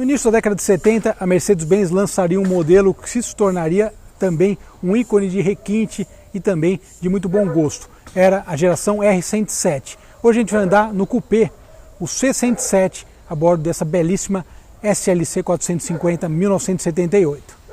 início da década de 70, a Mercedes-Benz lançaria um modelo que se tornaria também um ícone de requinte e também de muito bom gosto. Era a geração R107. Hoje a gente vai andar no coupé, o C107, a bordo dessa belíssima SLC 450 1978.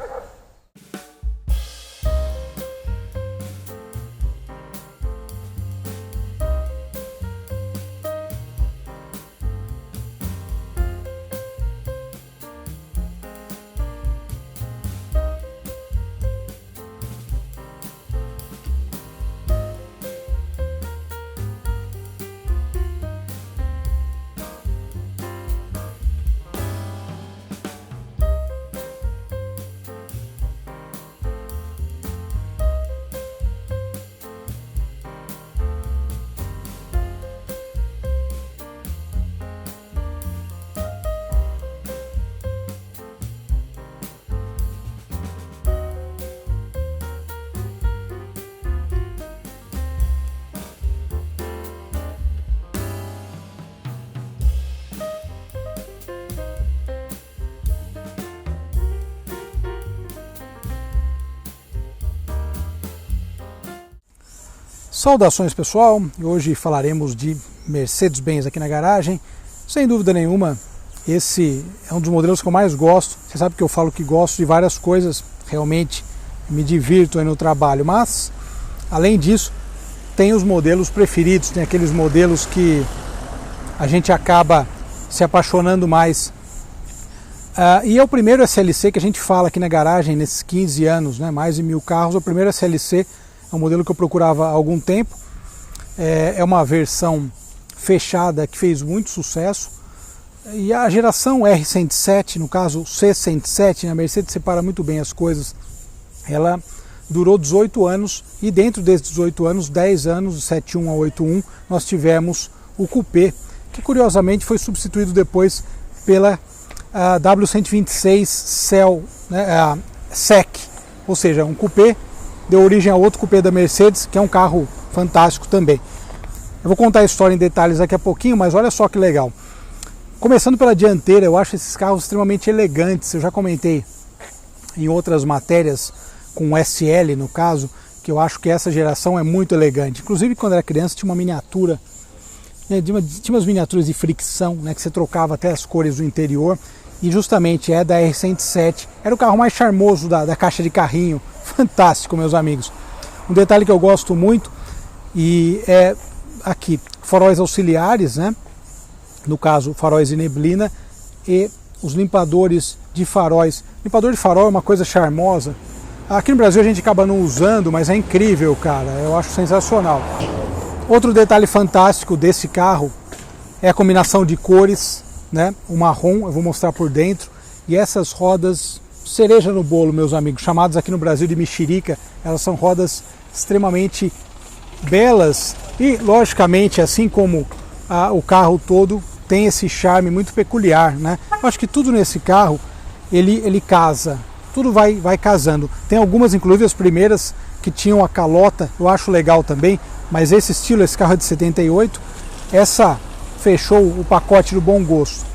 Saudações pessoal, hoje falaremos de Mercedes-Benz aqui na garagem. Sem dúvida nenhuma, esse é um dos modelos que eu mais gosto. Você sabe que eu falo que gosto de várias coisas, realmente me divirto aí no trabalho, mas além disso, tem os modelos preferidos, tem aqueles modelos que a gente acaba se apaixonando mais. E é o primeiro SLC que a gente fala aqui na garagem nesses 15 anos, né? Mais de 1000 carros, o primeiro SLC. É um modelo que eu procurava há algum tempo, é uma versão fechada que fez muito sucesso. E a geração R107, no caso o C107, a Mercedes separa muito bem as coisas, ela durou 18 anos e dentro desses 18 anos, 10 anos, do 71 a 81, nós tivemos o coupé, que curiosamente foi substituído depois pela W126 Cell, né, SEC, ou seja, um coupé deu origem a outro coupé da Mercedes, que é um carro fantástico também. Eu vou contar a história em detalhes daqui a pouquinho, mas olha só que legal. Começando pela dianteira, eu acho esses carros extremamente elegantes. Eu já comentei em outras matérias, com o SL no caso, que eu acho que essa geração é muito elegante. Inclusive, quando era criança, tinha uma miniatura, né, tinha umas miniaturas de fricção, né, que você trocava até as cores do interior, e justamente é da R107. Era o carro mais charmoso da caixa de carrinho. Fantástico, meus amigos. Um detalhe que eu gosto muito e é aqui, faróis auxiliares, né? No caso, faróis de neblina e os limpadores de faróis. Limpador de farol é uma coisa charmosa. Aqui no Brasil a gente acaba não usando, mas é incrível, cara. Eu acho sensacional. Outro detalhe fantástico desse carro é a combinação de cores, né? O marrom, eu vou mostrar por dentro, e essas rodas cereja no bolo, meus amigos, chamadas aqui no Brasil de mexerica. Elas são rodas extremamente belas e, logicamente, assim como o carro todo, tem esse charme muito peculiar, né? Eu acho que tudo nesse carro, ele casa, tudo vai casando. Tem algumas, inclusive as primeiras, que tinham a calota, eu acho legal também, mas esse estilo, esse carro é de 78, essa fechou o pacote do bom gosto.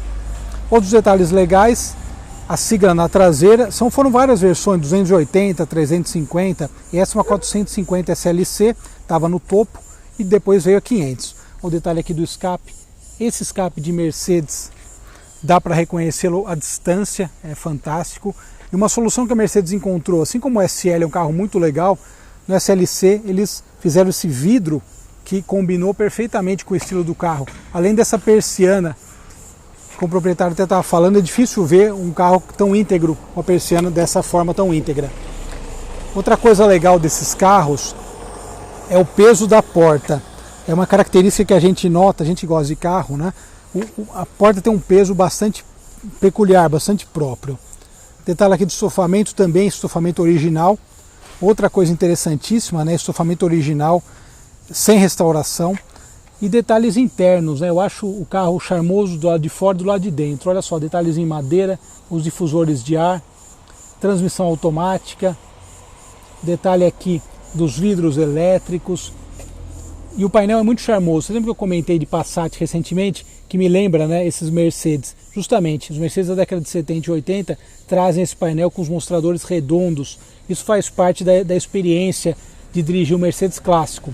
Outros detalhes legais, a sigla na traseira, foram várias versões, 280, 350, e essa é uma 450 SLC, estava no topo, e depois veio a 500. O detalhe aqui do escape, esse escape de Mercedes, dá para reconhecê-lo à distância, é fantástico. E uma solução que a Mercedes encontrou, assim como o SL é um carro muito legal, no SLC eles fizeram esse vidro que combinou perfeitamente com o estilo do carro. Além dessa persiana, como o proprietário até estava falando, é difícil ver um carro tão íntegro, uma persiana dessa forma tão íntegra. Outra coisa legal desses carros é o peso da porta. É uma característica que a gente nota, a gente gosta de carro, né? A porta tem um peso bastante peculiar, bastante próprio. Detalhe aqui do estofamento também, estofamento original. Outra coisa interessantíssima, né? Estofamento original, sem restauração. E detalhes internos, né? Eu acho o carro charmoso do lado de fora e do lado de dentro. Olha só, detalhes em madeira, os difusores de ar, transmissão automática, detalhe aqui dos vidros elétricos. E o painel é muito charmoso. Você lembra que eu comentei de Passat recentemente, que me lembra, né, esses Mercedes? Justamente, os Mercedes da década de 70 e 80 trazem esse painel com os mostradores redondos. Isso faz parte da experiência de dirigir o Mercedes clássico.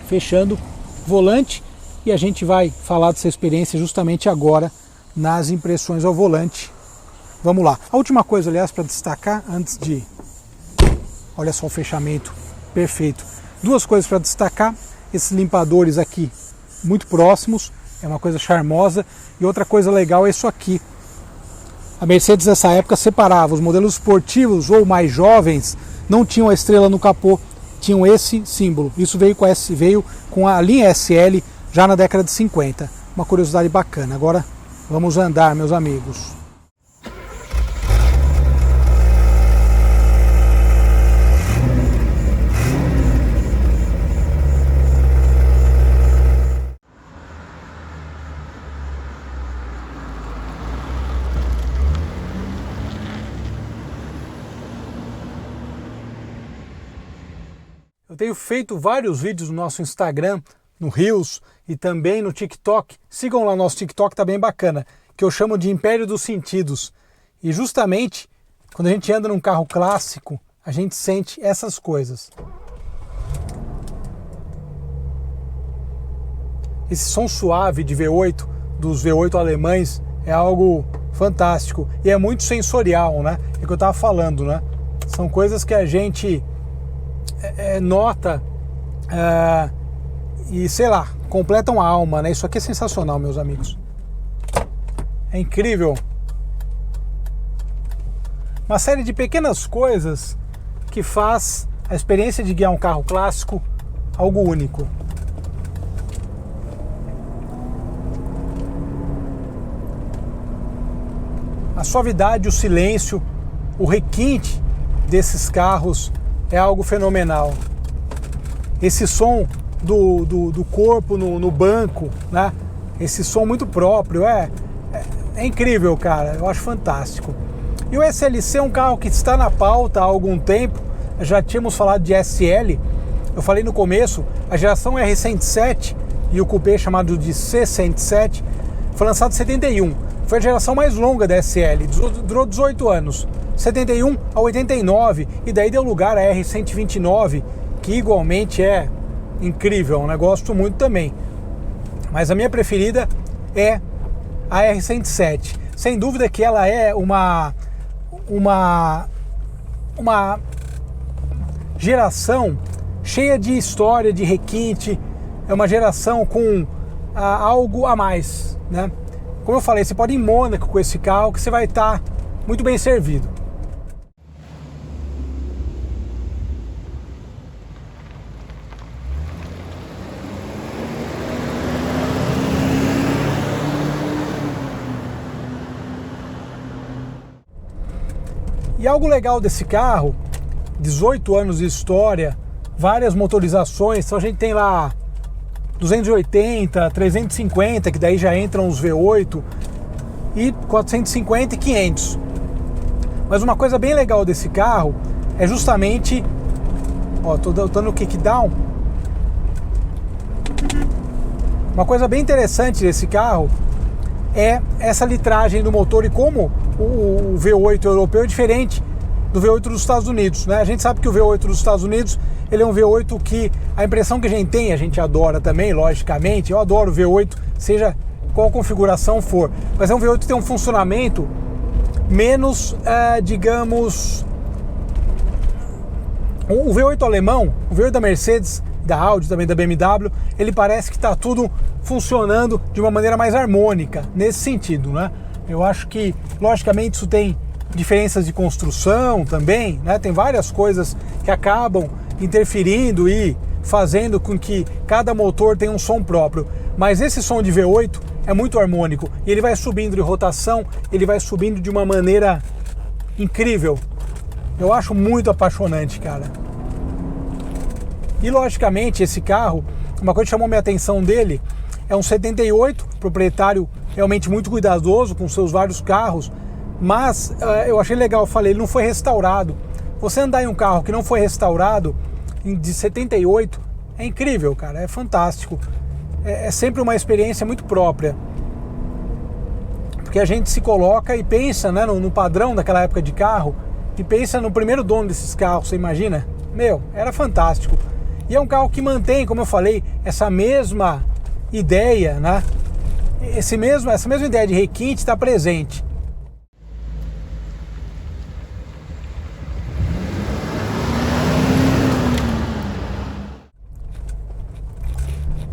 Fechando o volante, e a gente vai falar dessa experiência justamente agora nas impressões ao volante. Vamos lá. A última coisa, aliás, para destacar, antes de... Olha só o fechamento perfeito. Duas coisas para destacar. Esses limpadores aqui muito próximos, é uma coisa charmosa. E outra coisa legal é isso aqui. A Mercedes nessa época separava os modelos esportivos ou mais jovens, não tinham a estrela no capô, tinham esse símbolo. Isso veio com a linha SL já na década de 50. Uma curiosidade bacana. Agora vamos andar, meus amigos. Eu tenho feito vários vídeos no nosso Instagram, no Reels e também no TikTok. Sigam lá, nosso TikTok tá bem bacana, que eu chamo de Império dos Sentidos. E justamente, quando a gente anda num carro clássico, a gente sente essas coisas. Esse som suave de V8, dos V8 alemães, é algo fantástico. E é muito sensorial, né? É o que eu tava falando, né? São coisas que a gente... nota e, sei lá, completam a alma, né? Isso aqui é sensacional, meus amigos. É incrível. Uma série de pequenas coisas que faz a experiência de guiar um carro clássico algo único. A suavidade, o silêncio, o requinte desses carros é algo fenomenal. Esse som do corpo no banco, né? Esse som muito próprio, é incrível, cara. Eu acho fantástico. E o SLC é um carro que está na pauta há algum tempo. Já tínhamos falado de SL. Eu falei no começo, a geração R107 e o coupé chamado de C107 foi lançado em 71. Foi a geração mais longa da SL, durou 18 anos. 71 a 89, e daí deu lugar a R129, que igualmente é incrível, né? Gosto muito também. Mas a minha preferida é a R107. Sem dúvida que ela é uma geração cheia de história, de requinte, é uma geração com algo a mais, né? Como eu falei, você pode ir em Mônaco com esse carro que você vai estar muito bem servido. E algo legal desse carro, 18 anos de história, várias motorizações, então a gente tem lá 280, 350, que daí já entram os V8, e 450 e 500. Mas uma coisa bem legal desse carro é justamente, ó, tô dando o kickdown. Uma coisa bem interessante desse carro é essa litragem do motor e como o V8 europeu é diferente do V8 dos Estados Unidos, né? A gente sabe que o V8 dos Estados Unidos, ele é um V8 que a impressão que a gente adora também, logicamente. Eu adoro o V8, seja qual configuração for, mas é um V8 que tem um funcionamento menos, digamos... O V8 alemão, o V8 da Mercedes, da Audi, também da BMW, ele parece que está tudo funcionando de uma maneira mais harmônica, nesse sentido, né? Eu acho que, logicamente, isso tem diferenças de construção também, né? Tem várias coisas que acabam interferindo e fazendo com que cada motor tenha um som próprio. Mas esse som de V8 é muito harmônico e ele vai subindo de rotação, ele vai subindo de uma maneira incrível. Eu acho muito apaixonante, cara. E logicamente esse carro, uma coisa que chamou minha atenção dele é um 78, proprietário realmente muito cuidadoso com seus vários carros. Mas eu achei legal, eu falei, ele não foi restaurado. Você andar em um carro que não foi restaurado, de 78, É incrível, cara, é fantástico. É sempre uma experiência muito própria. Porque a gente se coloca e pensa, né, no padrão daquela época de carro, e pensa no primeiro dono desses carros, você imagina? Meu, era fantástico. E é um carro que mantém, como eu falei, essa mesma ideia, né? Essa mesma ideia de requinte está presente.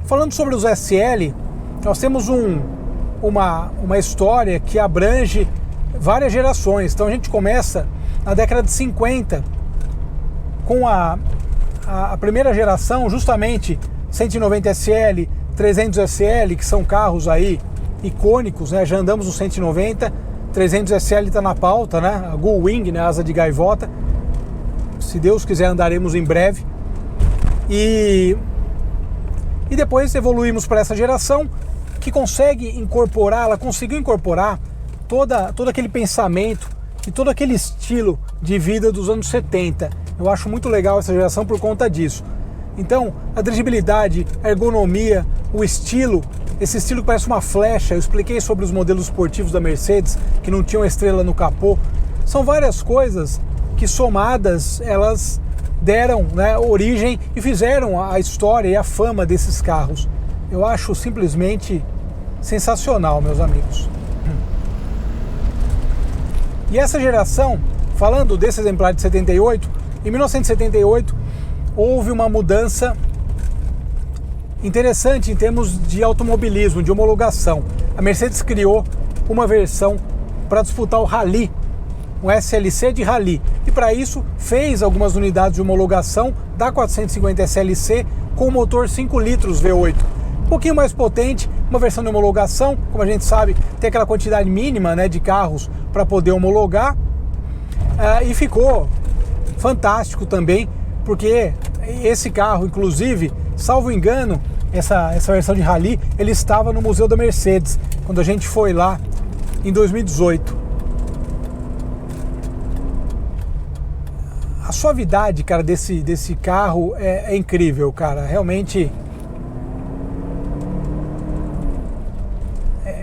Falando sobre os SL, nós temos uma história que abrange várias gerações. Então a gente começa na década de 50 com a primeira geração, justamente 190 SL, 300 SL, que são carros aí icônicos, né? Já andamos no 190, 300 SL está na pauta, né? A Gullwing, né? Asa de gaivota. Se Deus quiser, andaremos em breve. E depois evoluímos para essa geração que ela conseguiu incorporar todo aquele pensamento e todo aquele estilo de vida dos anos 70. Eu acho muito legal essa geração por conta disso. Então, a dirigibilidade, a ergonomia, o estilo, esse estilo que parece uma flecha. Eu expliquei sobre os modelos esportivos da Mercedes, que não tinham estrela no capô. São várias coisas que, somadas, elas deram, né, origem e fizeram a história e a fama desses carros. Eu acho simplesmente sensacional, meus amigos. E essa geração, falando desse exemplar de 78, em 1978 houve uma mudança interessante em termos de automobilismo, de homologação. A Mercedes criou uma versão para disputar o Rally, um SLC de Rally, e para isso fez algumas unidades de homologação da 450 SLC com motor 5 litros V8. Um pouquinho mais potente, uma versão de homologação, como a gente sabe, tem aquela quantidade mínima, né, de carros para poder homologar, e ficou fantástico também, porque esse carro, inclusive, salvo engano, essa versão de Rally, ele estava no Museu da Mercedes, quando a gente foi lá em 2018. A suavidade, cara, desse carro é incrível, cara. Realmente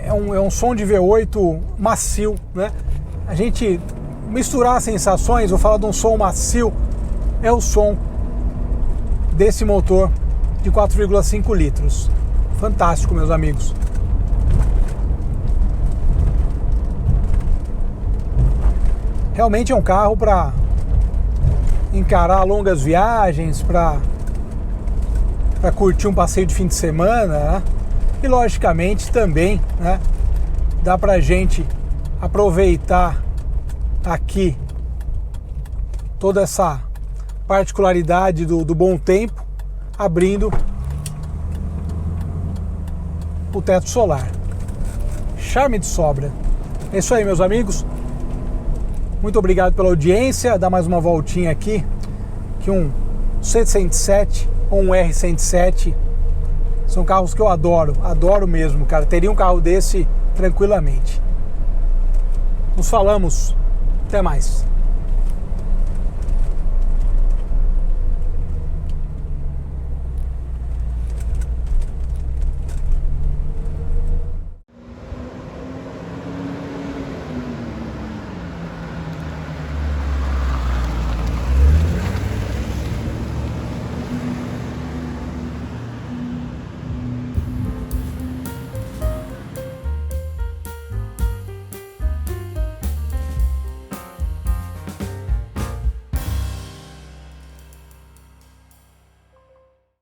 é um som de V8 macio, né? A gente misturar sensações, vou falar de um som macio, é o som desse motor de 4,5 litros. Fantástico, meus amigos. Realmente é um carro para encarar longas viagens, para curtir um passeio de fim de semana, né? E logicamente também, né, dá pra gente aproveitar aqui toda essa particularidade do bom tempo, abrindo o teto solar. Charme de sobra. É isso aí, meus amigos. Muito obrigado pela audiência. Dá mais uma voltinha aqui, que um C107 ou um R107 são carros que eu adoro mesmo, cara. Teria um carro desse tranquilamente. Nos falamos. Até mais.